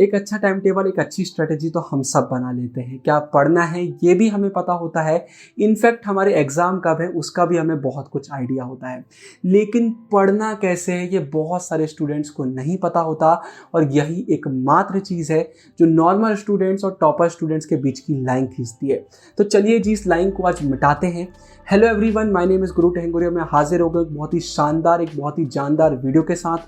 एक अच्छा time table, एक अच्छी स्ट्रेटेजी तो हम सब बना लेते हैं। क्या पढ़ना है ये भी हमें पता होता है, इनफैक्ट हमारे एग्ज़ाम कब है उसका भी हमें बहुत कुछ आइडिया होता है। लेकिन पढ़ना कैसे है ये बहुत सारे स्टूडेंट्स को नहीं पता होता, और यही एकमात्र चीज़ है जो नॉर्मल स्टूडेंट्स और टॉपर स्टूडेंट्स के बीच की लाइन खींचती है। तो चलिए जी, इस लाइन को आज मिटाते हैं। Hello everyone, my name is गुरु टेंगुरिया। मैं हाजिर हो गया एक बहुत ही शानदार, एक बहुत ही जानदार वीडियो के साथ।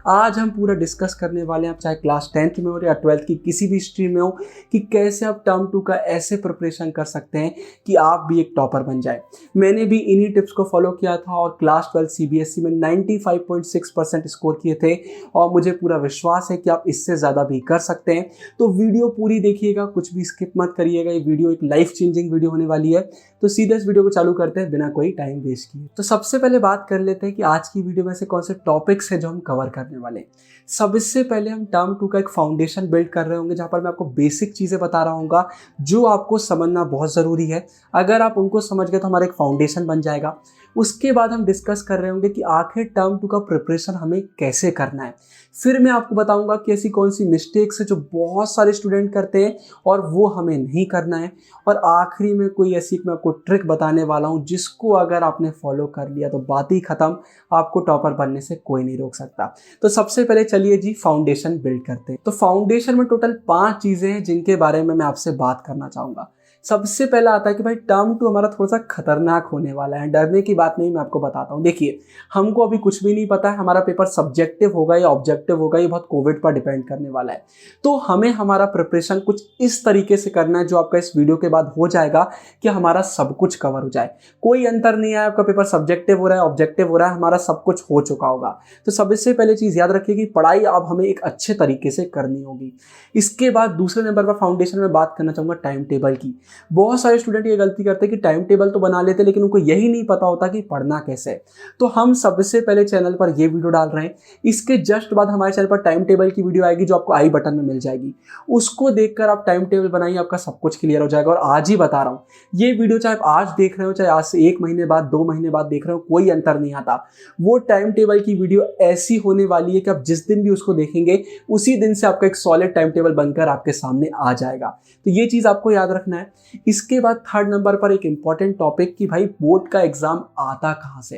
आज हम पूरा डिस्कस करने वाले हैं, आप चाहे क्लास 10th में हो या 12th की किसी भी स्ट्रीम में हो, कि कैसे आप टर्म 2 का ऐसे प्रिपरेशन कर सकते हैं कि आप भी एक टॉपर बन जाए। मैंने भी इन्हीं टिप्स को फॉलो किया था और क्लास 12 CBSE में 95.6% स्कोर किए थे, और मुझे पूरा विश्वास है कि आप इससे ज़्यादा भी कर सकते हैं। तो वीडियो पूरी देखिएगा, कुछ भी स्किप मत करिएगा। ये वीडियो एक लाइफ चेंजिंग वीडियो होने वाली है। तो सीधे इस वीडियो को चालू करते हैं बिना कोई टाइम वेस्ट किए। तो सबसे पहले बात कर लेते हैं कि आज की वीडियो में से कौन से टॉपिक्स हैं जो हम कवर करने वाले हैं। सबसे पहले हम टर्म 2 का एक फाउंडेशन बिल्ड कर रहे होंगे, जहां पर मैं आपको बेसिक चीज़ें बता रहा हूँगा जो आपको समझना बहुत ज़रूरी है। अगर आप उनको समझ गए तो हमारा एक फाउंडेशन बन जाएगा। उसके बाद हम डिस्कस कर रहे होंगे कि आखिर टर्म 2 का प्रिपरेशन हमें कैसे करना है। फिर मैं आपको बताऊंगा कि ऐसी कौन सी मिस्टेक्स है जो बहुत सारे स्टूडेंट करते हैं और वो हमें नहीं करना है। और आखिरी में कोई ऐसी मैं आपको ट्रिक बताने वाला हूं जिसको अगर आपने फॉलो कर लिया तो बात ही खत्म, आपको टॉपर बनने से कोई नहीं रोक सकता। तो सबसे पहले चलिए जी फाउंडेशन बिल्ड करते हैं। तो फाउंडेशन में टोटल 5 चीज़ें हैं जिनके बारे में मैं आपसे बात करना चाहूँगा। सबसे पहला आता है कि भाई टर्म 2 हमारा थोड़ा सा खतरनाक होने वाला है। डरने की बात नहीं, मैं आपको बताता हूँ। देखिए, हमको अभी कुछ भी नहीं पता है हमारा पेपर सब्जेक्टिव होगा या ऑब्जेक्टिव होगा, ये बहुत कोविड पर डिपेंड करने वाला है। तो हमें हमारा प्रिपरेशन कुछ इस तरीके से करना है जो आपका इस वीडियो के बाद हो जाएगा कि हमारा सब कुछ कवर हो जाए। कोई अंतर नहीं है, आपका पेपर सब्जेक्टिव हो रहा है ऑब्जेक्टिव हो रहा है, हमारा सब कुछ हो चुका होगा। तो सबसे पहले चीज़ याद रखिए कि पढ़ाई अब हमें एक अच्छे तरीके से करनी होगी। इसके बाद दूसरे नंबर पर फाउंडेशन में बात करना चाहूँगा टाइम टेबल की। बहुत सारे स्टूडेंट ये गलती करते हैं कि टाइम टेबल तो बना लेते लेकिन उनको यही नहीं पता होता कि पढ़ना कैसे है। तो हम सबसे पहले चैनल पर ये वीडियो डाल रहे हैं, इसके जस्ट बाद हमारे चैनल पर टाइम टेबल की वीडियो आएगी जो आपको आई बटन में मिल जाएगी। उसको देखकर आप टाइम टेबल बनाइए, आपका सब कुछ क्लियर हो जाएगा। और आज ही बता रहा हूँ, ये वीडियो चाहे आप आज देख रहे हो, चाहे आज से 1 महीने बाद 2 महीने बाद देख रहे हो, कोई अंतर नहीं आता। वो टाइम टेबल की वीडियो ऐसी होने वाली है कि आप जिस दिन भी उसको देखेंगे उसी दिन से आपका एक सॉलिड टाइम टेबल बनकर आपके सामने आ जाएगा। तो ये चीज़ आपको याद रखना है। इसके बाद थर्ड नंबर पर एक इंपॉर्टेंट टॉपिक कि भाई बोर्ड का एग्जाम आता कहाँ से।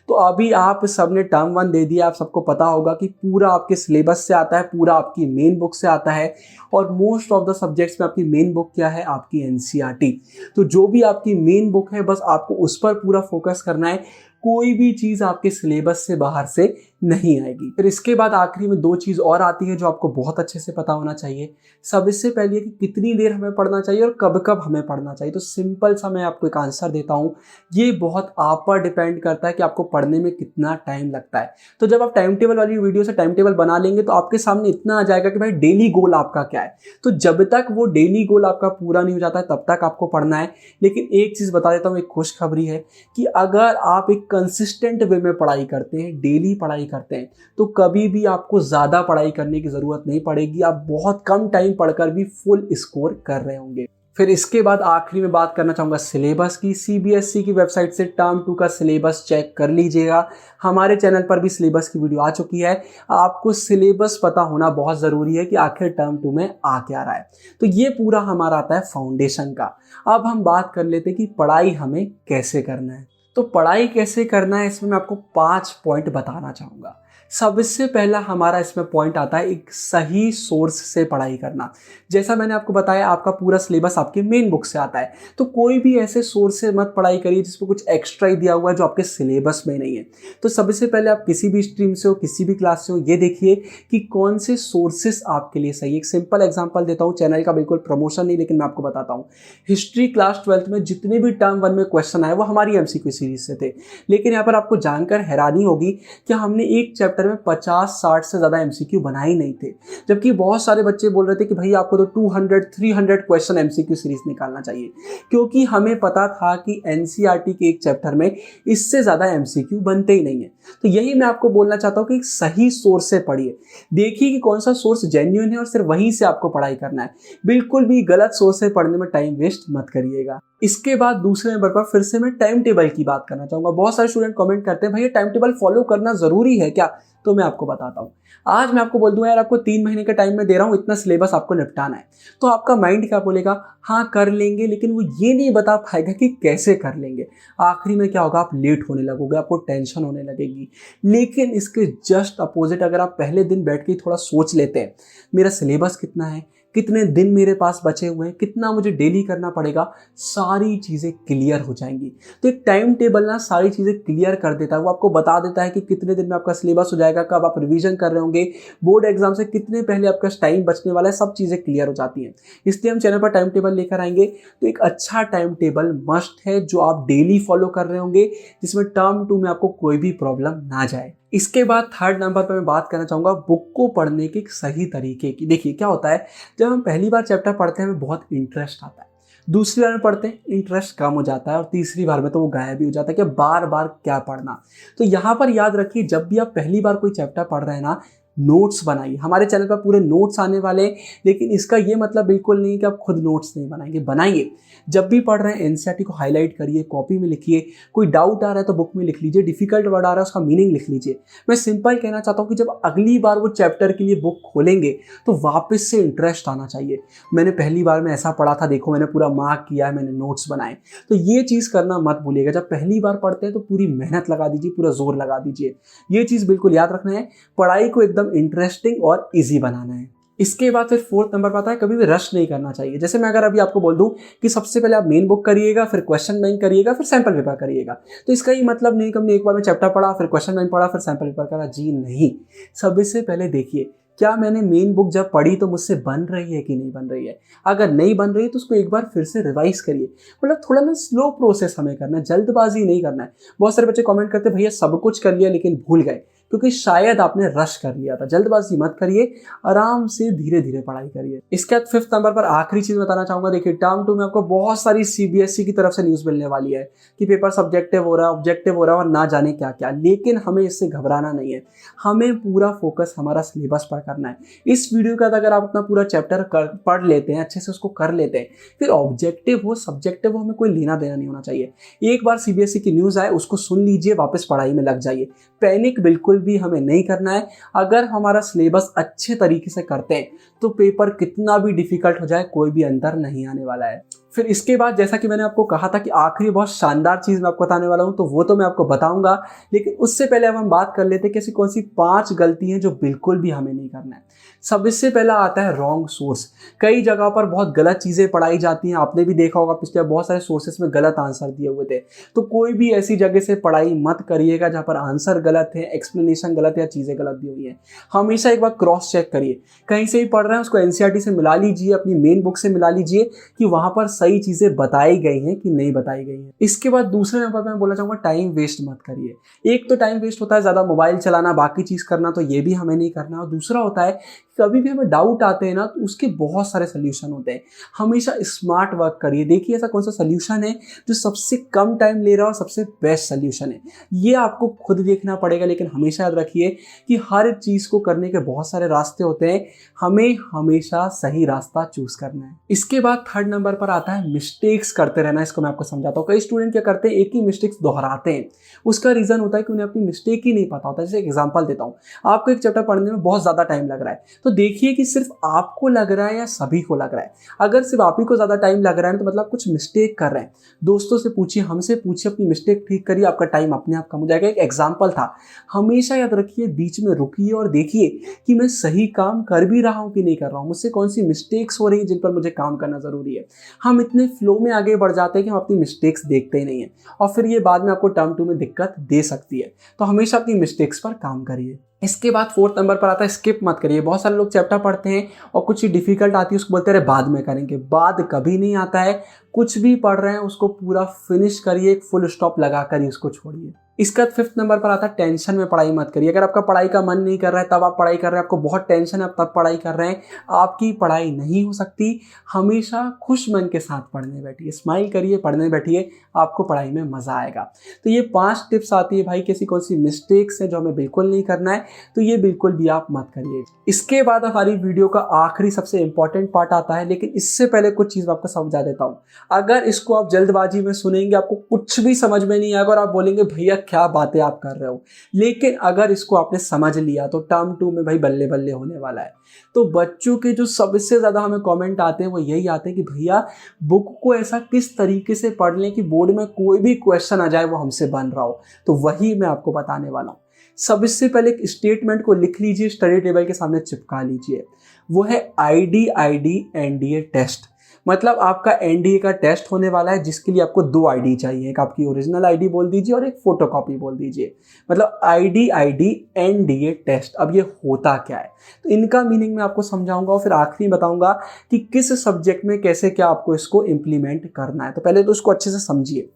तो अभी आप सबने टर्म 1 दे दिया, आप सबको पता होगा कि पूरा आपके सिलेबस से आता है, पूरा आपकी मेन बुक से आता है। और मोस्ट ऑफ द सब्जेक्ट्स में आपकी मेन बुक क्या है, आपकी NCERT। तो जो भी आपकी मेन बुक है बस आपको उस पर पूरा फोकस करना है, कोई भी चीज़ आपके सिलेबस से बाहर से नहीं आएगी। फिर इसके बाद आखिरी में 2 चीज़ और आती है जो आपको बहुत अच्छे से पता होना चाहिए। सबसे पहले कि कितनी देर हमें पढ़ना चाहिए और कब कब हमें पढ़ना चाहिए। तो सिंपल सा मैं आपको एक आंसर देता हूँ, ये बहुत आप पर डिपेंड करता है कि आपको पढ़ने में कितना टाइम लगता है। तो जब आप टाइम टेबल वाली वीडियो से टाइम टेबल बना लेंगे तो आपके सामने इतना आ जाएगा कि भाई डेली गोल आपका क्या है। तो जब तक वो डेली गोल आपका पूरा नहीं हो जाता है तब तक आपको पढ़ना है। लेकिन एक चीज़ बता देता हूँ, एक खुशखबरी है कि अगर आप एक कंसिस्टेंट वे में पढ़ाई करते हैं, डेली पढ़ाई करते हैं, तो कभी भी आपको ज़्यादा पढ़ाई करने की ज़रूरत नहीं पड़ेगी। आप बहुत कम टाइम पढ़कर भी फुल स्कोर कर रहे होंगे। फिर इसके बाद आखिरी में बात करना चाहूँगा सिलेबस की। CBSE की वेबसाइट से टर्म 2 का सिलेबस चेक कर लीजिएगा। हमारे चैनल पर भी सिलेबस की वीडियो आ चुकी है। आपको सिलेबस पता होना बहुत ज़रूरी है कि आखिर टर्म 2 में आ क्या रहा है। तो ये पूरा हमारा आता है फाउंडेशन का। अब हम बात कर लेते हैं कि पढ़ाई हमें कैसे करना है। तो पढ़ाई कैसे करना है, इसमें मैं आपको 5 पॉइंट बताना चाहूँगा। सबसे पहला हमारा इसमें पॉइंट आता है एक सही सोर्स से पढ़ाई करना। जैसा मैंने आपको बताया, आपका पूरा सिलेबस आपके मेन बुक से आता है, तो कोई भी ऐसे सोर्स से मत पढ़ाई करिए जिसमें कुछ एक्स्ट्रा ही दिया हुआ है जो आपके सिलेबस में नहीं है। तो सबसे पहले आप किसी भी स्ट्रीम से हो, किसी भी क्लास से हो, ये देखिए कि कौन से सोर्सेस आपके लिए सही है। एक सिंपल एग्जाम्पल देता हूँ, चैनल का बिल्कुल प्रमोशन नहीं, लेकिन मैं आपको बताता हूँ। हिस्ट्री क्लास 12th में जितने भी टर्म 1 में क्वेश्चन आए वो हमारी MCQ सीरीज से थे। लेकिन यहाँ पर आपको जानकर हैरानी होगी कि हमने एक चैप्टर में 50-60 से ज़्यादा MCQ बनाए ही नहीं थे, जबकि बहुत सारे बच्चे बोल रहे थे कि भाई आपको तो 200-300 क्वेश्चन MCQ सीरीज निकालना चाहिए, क्योंकि हमें पता था कि NCERT के एक चैप्टर में इससे ज़्यादा MCQ बनते ही नहीं है। तो यही मैं आपको बोलना चाहता हूँ कि एक सही सोर्स से पढ़िए, देखिए कि कौन सा सोर्स जेन्युइन है और सिर्फ वहीं से आपको पढ़ाई करना है। बिल्कुल भी गलत सोर्स से पढ़ने में टाइम वेस्ट मत करिएगा। इसके बाद दूसरे नंबर पर फिर से मैं टाइम टेबल की बात करना चाहूंगा। बहुत सारे स्टूडेंट कमेंट करते हैं भैया टाइम टेबल फॉलो करना जरूरी है क्या? तो मैं आपको बताता हूँ। आज मैं आपको बोल दूं यार आपको 3 महीने का टाइम में दे रहा हूँ, इतना सिलेबस आपको निपटाना है, तो आपका माइंड क्या बोलेगा? हाँ कर लेंगे, लेकिन वो ये नहीं बता पाएगा कि कैसे कर लेंगे। आखिरी में क्या होगा? आप लेट होने लगोगे, आपको टेंशन होने लगेगी। लेकिन इसके जस्ट अपोजिट अगर आप पहले दिन बैठ के थोड़ा सोच लेते हैं मेरा सिलेबस कितना है, कितने दिन मेरे पास बचे हुए हैं, कितना मुझे डेली करना पड़ेगा, सारी चीज़ें क्लियर हो जाएंगी। तो एक टाइम टेबल ना सारी चीज़ें क्लियर कर देता है। वो आपको बता देता है कि कितने दिन में आपका सिलेबस हो जाएगा, कब आप रिवीजन कर रहे होंगे, बोर्ड एग्जाम से कितने पहले आपका टाइम बचने वाला है, सब चीज़ें क्लियर हो जाती हैं। इसलिए हम चैनल पर टाइम टेबल लेकर आएंगे। तो एक अच्छा टाइम टेबल मस्ट है जो आप डेली फॉलो कर रहे होंगे, जिसमें टर्म 2 में आपको कोई भी प्रॉब्लम ना जाए। इसके बाद थर्ड नंबर पर मैं बात करना चाहूँगा बुक को पढ़ने के एक सही तरीके की। देखिए क्या होता है, जब हम पहली बार चैप्टर पढ़ते हैं हमें बहुत इंटरेस्ट आता है, दूसरी बार में पढ़ते हैं इंटरेस्ट कम हो जाता है, और तीसरी बार में तो वो गायब भी हो जाता है कि बार बार क्या पढ़ना। तो यहाँ पर याद रखिए जब भी आप पहली बार कोई चैप्टर पढ़ रहे हैं ना, नोट्स बनाइए। हमारे चैनल पर पूरे नोट्स आने वाले हैं, लेकिन इसका ये मतलब बिल्कुल नहीं कि आप खुद नोट्स नहीं बनाएंगे, बनाइए। जब भी पढ़ रहे हैं एनसीईआरटी को हाईलाइट करिए, कॉपी में लिखिए। कोई डाउट आ रहा है तो बुक में लिख लीजिए, डिफिकल्ट वर्ड आ रहा है उसका मीनिंग लिख लीजिए। मैं सिंपल कहना चाहता हूँ कि जब अगली बार वो चैप्टर के लिए बुक खोलेंगे तो वापस से इंटरेस्ट आना चाहिए। मैंने पहली बार में ऐसा पढ़ा था, देखो मैंने पूरा मार्क किया है, मैंने नोट्स बनाए। तो ये चीज़ करना मत भूलिएगा। जब पहली बार पढ़ते हैं तो पूरी मेहनत लगा दीजिए, पूरा जोर लगा दीजिए। ये चीज़ बिल्कुल याद रखना है, पढ़ाई को एकदम इंटरेस्टिंग और इजी बनाना है। इसके बाद फिर फोर्थ नंबर पर आता है कभी भी रश नहीं करना चाहिए। जैसे मैं अगर अभी आपको बोल दूं कि सबसे पहले आप मेन बुक करिएगा, फिर क्वेश्चन बैंक करिएगा, फिर सैंपल पेपर करिएगा, तो इसका ये मतलब नहीं कि हमने एक बार में चैप्टर पढ़ा, फिर क्वेश्चन बैंक पढ़ा, फिर सैंपल पेपर करा। जी नहीं, सबसे पहले देखिए क्या मैंने मेन बुक जब पढ़ी तो मुझसे बन रही है कि नहीं बन रही है। अगर नहीं बन रही है तो उसको एक बार फिर से रिवाइज करिए। मतलब थोड़ा ना स्लो प्रोसेस हमें करना है, जल्दबाजी नहीं करना है। बहुत सारे बच्चे कमेंट करते भैया सब कुछ कर लिया लेकिन भूल गए, क्योंकि शायद आपने रश कर लिया था। जल्दबाजी मत करिए, आराम से धीरे धीरे पढ़ाई करिए। इसके बाद फिफ्थ नंबर पर आखिरी चीज बताना चाहूंगा। देखिए टर्म 2 में आपको बहुत सारी सीबीएसई की तरफ से न्यूज मिलने वाली है कि पेपर सब्जेक्टिव हो रहा है, ऑब्जेक्टिव हो रहा है और ना जाने क्या क्या। लेकिन हमें इससे घबराना नहीं है, हमें पूरा फोकस हमारा सिलेबस पर करना है। इस वीडियो का अगर आप अपना पूरा चैप्टर पढ़ लेते हैं, अच्छे से उसको कर लेते हैं, फिर ऑब्जेक्टिव हो सब्जेक्टिव हो हमें कोई लेना देना नहीं होना चाहिए। एक बार सीबीएसई की न्यूज आए उसको सुन लीजिए, वापस पढ़ाई में लग जाइए। पैनिक बिल्कुल भी हमें नहीं करना है। अगर हमारा सिलेबस अच्छे तरीके से करते हैं तो पेपर कितना भी डिफिकल्ट हो जाए कोई भी अंतर नहीं आने वाला है। फिर इसके बाद जैसा कि मैंने आपको कहा था कि आखिरी बहुत शानदार चीज मैं आपको बताने वाला हूं, तो वो तो मैं आपको बताऊंगा, लेकिन उससे पहले अब हम बात कर लेते हैं कि ऐसी कौन सी 5 गलती हैं जो बिल्कुल भी हमें नहीं करना है। सबसे पहला आता है रॉन्ग सोर्स। कई जगह पर बहुत गलत चीजें पढ़ाई जाती हैं, आपने भी देखा होगा पिछले बहुत सारे सोर्सेस में गलत आंसर दिए हुए थे। तो कोई भी ऐसी जगह से पढ़ाई मत करिएगा जहां पर आंसर गलत है, एक्सप्लेनेशन गलत है या चीजें गलत दी हुई है। हमेशा एक बार क्रॉस चेक करिए, कहीं से भी पढ़ रहे हैं उसको एनसीईआरटी से मिला लीजिए, अपनी मेन बुक से मिला लीजिए कि वहां पर सही चीजें बताई गई हैं कि नहीं बताई गई हैं। इसके बाद दूसरे नंबर पर मैं बोलना चाहूंगा टाइम वेस्ट मत करिए। एक तो टाइम वेस्ट होता है ज्यादा मोबाइल चलाना, बाकी चीज करना, तो ये भी हमें नहीं करना। और दूसरा होता है कभी भी हमें डाउट आते हैं ना तो उसके बहुत सारे सोल्यूशन होते हैं। हमेशा स्मार्ट वर्क करिए, देखिए ऐसा कौन सा सोल्यूशन है जो सबसे कम टाइम ले रहा है और सबसे बेस्ट सोल्यूशन है, ये आपको खुद देखना पड़ेगा। लेकिन हमेशा याद रखिए कि हर चीज को करने के बहुत सारे रास्ते होते हैं, हमें हमेशा सही रास्ता चूज करना है। इसके बाद थर्ड नंबर पर आता है मिस्टेक्स करते रहना। इसको मैं आपको समझाता हूँ। कई स्टूडेंट क्या करते हैं, एक ही मिस्टेक्स दोहराते हैं। उसका रीजन होता है कि उन्हें अपनी मिस्टेक ही नहीं पता होता। जैसे एग्जांपल देता हूँ, आपको एक चैप्टर पढ़ने में बहुत ज्यादा टाइम लग रहा है, तो देखिए कि सिर्फ आपको लग रहा है या सभी को लग रहा है। अगर सिर्फ आप ही को ज्यादा टाइम लग रहा है तो मतलब कुछ मिस्टेक कर रहे हैं। दोस्तों से पूछिए, हमसे पूछिए, अपनी मिस्टेक ठीक करिए, आपका टाइम अपने आप कम हो जाएगा। एक एग्जांपल था, हमेशा याद रखिए बीच में रुकिए और देखिए कि मैं सही काम कर भी रहा हूं कि नहीं कर रहा हूं, मुझसे कौन सी मिस्टेक्स हो रही है जिन पर मुझे काम करना जरूरी है। हम इतने फ्लो में आगे बढ़ जाते हैं कि हम अपनी मिस्टेक्स देखते ही नहीं है, और फिर ये बाद में आपको टर्म 2 में दिक्कत दे सकती है। तो हमेशा अपनी मिस्टेक्स पर काम करिए। इसके बाद फोर्थ नंबर पर आता है स्किप मत करिए। बहुत सारे लोग चैप्टर पढ़ते हैं और कुछ डिफिकल्ट आती है उसको बोलते हैं बाद में करेंगे। बाद कभी नहीं आता है। कुछ भी पढ़ रहे हैं उसको पूरा फिनिश करिए, एक फुल स्टॉप लगा कर ही उसको छोड़िए। इसका 5th नंबर पर आता है टेंशन में पढ़ाई मत करिए। अगर आपका पढ़ाई का मन नहीं कर रहा है तब आप पढ़ाई कर रहे हैं, आपको बहुत टेंशन है तब पढ़ाई कर रहे हैं, आपकी पढ़ाई नहीं हो सकती। हमेशा खुश मन के साथ पढ़ने बैठिए, स्माइल करिए, पढ़ने बैठिए, आपको पढ़ाई में मज़ा आएगा। तो ये 5 टिप्स आती है भाई, कैसी कौन सी मिस्टेक्स है जो हमें बिल्कुल नहीं करना है, तो ये बिल्कुल भी आप मत करिए। इसके बाद हमारी वीडियो का आखिरी सबसे इंपॉर्टेंट पार्ट आता है, लेकिन इससे पहले कुछ चीज़ आपको समझा देता हूँ। अगर इसको आप जल्दबाजी में सुनेंगे, आपको कुछ भी समझ में नहीं आएगा और आप बोलेंगे भैया क्या बातें आप कर रहे हो, लेकिन अगर इसको आपने समझ लिया तो टर्म 2 में भाई बल्ले बल्ले होने वाला है। तो बच्चों के जो सबसे ज़्यादा हमें कमेंट आते हैं वो यही आते हैं कि भैया बुक को ऐसा किस तरीके से पढ़ लें कि बोर्ड में कोई भी क्वेश्चन आ जाए वो हमसे बन रहा हो। तो वही मैं आपको बताने वाला हूँ। सबसे पहले एक स्टेटमेंट को लिख लीजिए, स्टडी टेबल के सामने चिपका लीजिए। वो है IDID NDA टेस्ट। मतलब आपका NDA का टेस्ट होने वाला है जिसके लिए आपको 2 ID चाहिए, एक आपकी ओरिजिनल ID बोल दीजिए और एक फोटोकॉपी बोल दीजिए। मतलब IDID NDA टेस्ट। अब ये होता क्या है, तो इनका मीनिंग मैं आपको समझाऊंगा और फिर आखिरी बताऊंगा कि किस सब्जेक्ट में कैसे क्या आपको इसको इम्प्लीमेंट करना है। तो पहले तो इसको अच्छे से समझिए।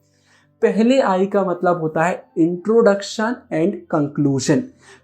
पहले आई का मतलब होता है इंट्रोडक्शन एंड कंक्लूजन।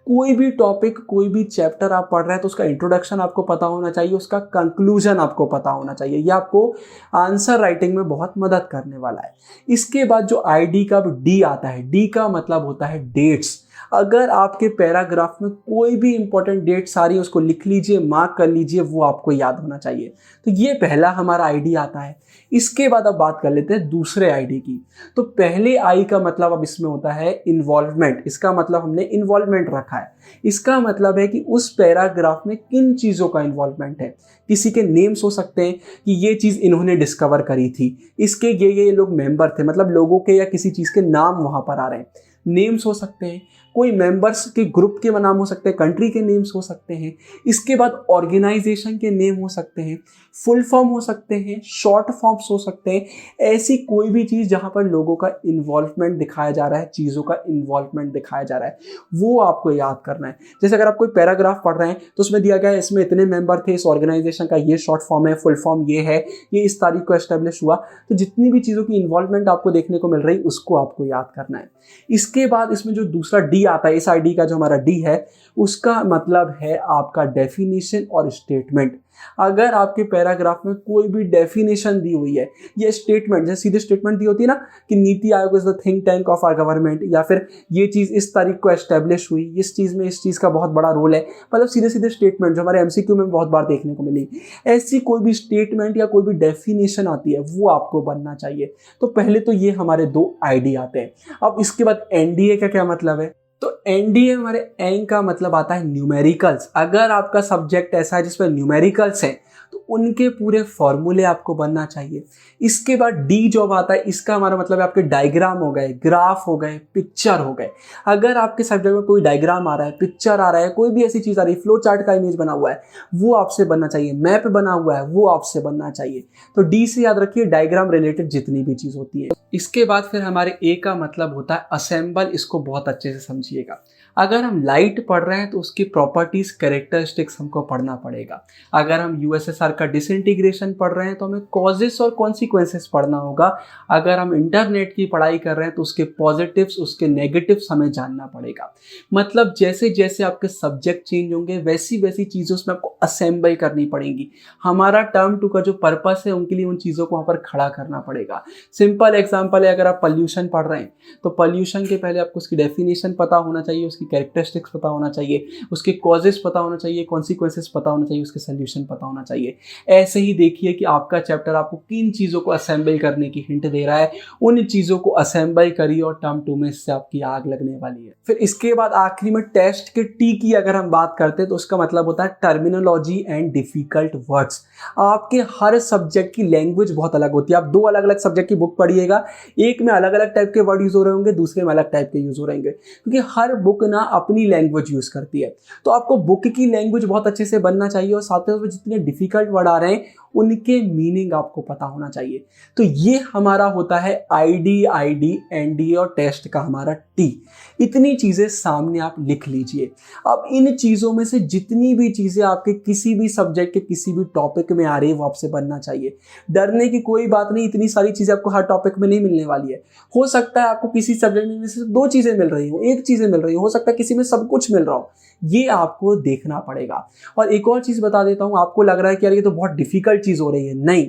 कोई भी टॉपिक, कोई भी चैप्टर आप पढ़ रहे हैं तो उसका इंट्रोडक्शन आपको पता होना चाहिए, उसका कंक्लूजन आपको पता होना चाहिए। ये आपको आंसर राइटिंग में बहुत मदद करने वाला है। इसके बाद जो ID का D आता है, D का मतलब होता है डेट्स। अगर आपके पैराग्राफ में कोई भी इंपॉर्टेंट डेट्स आ रही है उसको लिख लीजिए, मार्क कर लीजिए, वो आपको याद होना चाहिए। तो ये पहला हमारा ID आता है। इसके बाद अब बात कर लेते हैं दूसरे ID की। तो पहले I का मतलब अब इसमें होता है इन्वॉल्वमेंट। इसका मतलब हमने इन्वॉल्वमेंट रखा है। इसका मतलब है कि उस पैराग्राफ में किन चीज़ों का इन्वॉल्वमेंट है। किसी के नेम्स हो सकते हैं कि ये चीज़ इन्होंने डिस्कवर करी थी, इसके ये लोग मेंबर थे, मतलब लोगों के या किसी चीज़ के नाम वहाँ पर आ रहे हैं। नेम्स हो सकते हैं, कोई मेंबर्स के ग्रुप के नाम हो सकते हैं, कंट्री के नेम्स हो सकते हैं। इसके बाद ऑर्गेनाइजेशन के नेम हो सकते हैं, फुल फॉर्म हो सकते हैं, शॉर्ट फॉर्म्स हो सकते हैं। ऐसी कोई भी चीज़ जहाँ पर लोगों का इन्वॉल्वमेंट दिखाया जा रहा है, चीज़ों का इन्वॉल्वमेंट दिखाया जा रहा है, वो आपको याद करना है। जैसे अगर आप कोई पैराग्राफ पढ़ रहे हैं तो उसमें दिया गया है इसमें इतने मेंबर थे, इस ऑर्गेनाइजेशन का ये शॉर्ट फॉर्म है, फुल फॉर्म ये है, ये इस तारीख को एस्टेब्लिश हुआ। तो जितनी भी चीज़ों की इन्वॉल्वमेंट आपको देखने को मिल रही उसको आपको याद करना है। इसके बाद इसमें जो दूसरा D आता है, इस ID का जो हमारा D है उसका मतलब है आपका डेफिनेशन और स्टेटमेंट। अगर आपके पैराग्राफ में कोई भी डेफिनेशन दी हुई है, ये स्टेटमेंट, जैसे सीधे स्टेटमेंट दी होती है ना कि NITI Aayog is the think tank of our government, या फिर ये चीज़ इस तारीख को एस्टेब्लिश हुई, इस चीज़ में इस चीज़ का बहुत बड़ा रोल है, मतलब सीधे सीधे स्टेटमेंट जो हमारे MCQ में बहुत बार देखने को मिली। ऐसी कोई भी स्टेटमेंट या कोई भी डेफिनेशन आती है वो आपको बनना चाहिए। तो पहले तो ये हमारे 2 ID आते हैं। अब इसके बाद NDA का क्या मतलब है, तो NDA हमारे N का मतलब आता है न्यूमेरिकल्स। अगर आपका सब्जेक्ट ऐसा है जिसमें न्यूमेरिकल्स है तो उनके पूरे फॉर्मूले आपको बनना चाहिए। इसके बाद D जॉब आता है, इसका हमारा मतलब है आपके डायग्राम हो गए, ग्राफ हो गए, पिक्चर हो गए। अगर आपके सब्जेक्ट में कोई डायग्राम आ रहा है, पिक्चर आ रहा है, कोई भी ऐसी चीज़ आ रही है, फ्लो चार्ट का इमेज बना हुआ है, वो आपसे बनना चाहिए। मैप बना हुआ है वो आपसे बनना चाहिए। तो D से याद रखिए डायग्राम रिलेटेड जितनी भी चीज़ होती है। इसके बाद फिर हमारे A का मतलब होता है असेंबल। इसको बहुत अच्छे से समझिएगा। अगर हम लाइट पढ़ रहे हैं तो उसकी प्रॉपर्टीज, कैरेक्टरिस्टिक्स हमको पढ़ना पड़ेगा। अगर हम USSR का डिसइंटीग्रेशन पढ़ रहे हैं तो हमें कॉजेस और कॉन्सिक्वेंसेस पढ़ना होगा। अगर हम इंटरनेट की पढ़ाई कर रहे हैं तो उसके पॉजिटिव्स, उसके नेगेटिव्स हमें जानना पड़ेगा। मतलब जैसे जैसे आपके सब्जेक्ट चेंज होंगे वैसी वैसी चीज़ों उसमें आपको असेंबल करनी पड़ेंगी। हमारा टर्म 2 का जो पर्पस है उनके लिए उन चीज़ों को वहाँ पर खड़ा करना पड़ेगा। सिंपल एग्जाम्पल है, अगर आप पॉल्यूशन पढ़ रहे हैं तो पॉल्यूशन के पहले आपको उसकी डेफिनेशन पता होना चाहिए, उसकी कैरेक्टरिस्टिक्स पता होना चाहिए, उसके कॉजेस पता होना चाहिए, कॉन्सिक्वेंसेस पता होना चाहिए, उसके सोल्यूशन पता होना चाहिए। ऐसे ही देखिए कि आपका चैप्टर आपको किन चीज़ों को असेंबल करने की हिंट दे रहा है, उन चीज़ों को असेंबल करिए और टर्म 2 में इससे आपकी आग लगने वाली है। फिर इसके बाद आखिरी में टेस्ट के T की अगर हम बात करते हैं तो उसका मतलब होता है टर्मिनोलॉजी एंड डिफिकल्ट वर्ड्स। आपके हर सब्जेक्ट की लैंग्वेज बहुत अलग होती है। आप 2 अलग अलग सब्जेक्ट की बुक पढ़िएगा, एक में अलग अलग टाइप के वर्ड यूज हो रहे होंगे, दूसरे में अलग टाइप के यूज हो रहे होंगे, क्योंकि हर बुक ना अपनी लैंग्वेज यूज करती है। तो आपको बुक की लैंग्वेज बहुत अच्छे से बनना चाहिए और साथ में जितने डिफिकल्ट वर्ड आ रहे हैं उनके मीनिंग आपको पता होना चाहिए। तो ये हमारा होता है आईडी, एनडीए और टेस्ट का हमारा टी। इतनी चीजें सामने आप लिख लीजिए। अब इन चीजों में से जितनी भी चीजें आपके किसी भी सब्जेक्ट के किसी भी टॉपिक में आ रही है वो आपसे बनना चाहिए। डरने की कोई बात नहीं, इतनी सारी चीजें आपको हर टॉपिक में नहीं मिलने वाली है। हो सकता है आपको किसी सब्जेक्ट में से 2 चीजें मिल रही हो, 1 चीजें मिल रही हो सकता है किसी में सब कुछ मिल रहा हो। ये आपको देखना पड़ेगा। और एक और चीज बता देता हूं, आपको लग रहा है कि यार ये तो बहुत डिफिकल्ट चीज हो रही है, नहीं,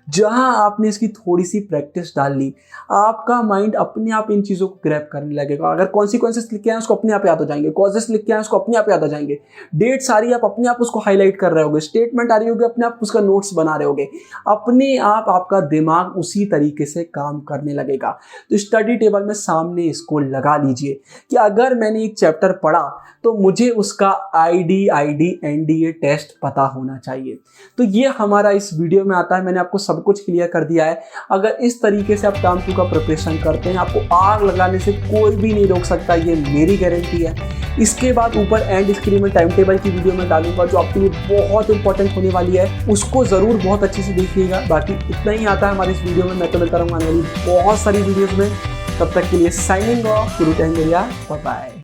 जहां आपने इसकी थोड़ी सी प्रैक्टिस डाल ली, आपका माइंड अपने आप इन चीजों को ग्रैब करने लगेगा। अगर कॉन्सिक्वेंसेस लिख के आए उसको अपने आप याद हो जाएंगे, कॉजेस लिख के आए उसको अपने आप याद हो जाएंगे, डेट्स आ रही है आप अपने आप उसको हाईलाइट कर रहे होगे, स्टेटमेंट आ रही होगी अपने आप उसका नोट्स बना रहे होगे, अपने आप आपका दिमाग उसी तरीके से काम करने लगेगा। तो स्टडी टेबल में सामने इसको लगा लीजिए कि अगर मैंने एक चैप्टर पढ़ा तो मुझे उसका आईडी, एनडीए टेस्ट पता होना चाहिए। तो ये हमारा इस वीडियो में आता है, मैंने आपको सब कुछ क्लियर कर दिया है। अगर इस तरीके से आप टर्म 2 का प्रिपरेशन करते हैं, आपको आग लगाने से कोई भी नहीं रोक सकता, ये मेरी गारंटी है। इसके बाद ऊपर एंड स्क्रीन में टाइम टेबल की वीडियो में डालूंगा जो आपके लिए बहुत इंपॉर्टेंट होने वाली है, उसको जरूर बहुत अच्छे से देखिएगा। बाकी इतना ही आता है हमारी इस वीडियो में, मैं तो मिलता रहूंगा आने वाली बहुत सारी वीडियोस में। तब तक के लिए साइनिंग ऑफ, गुरु बाय बाय।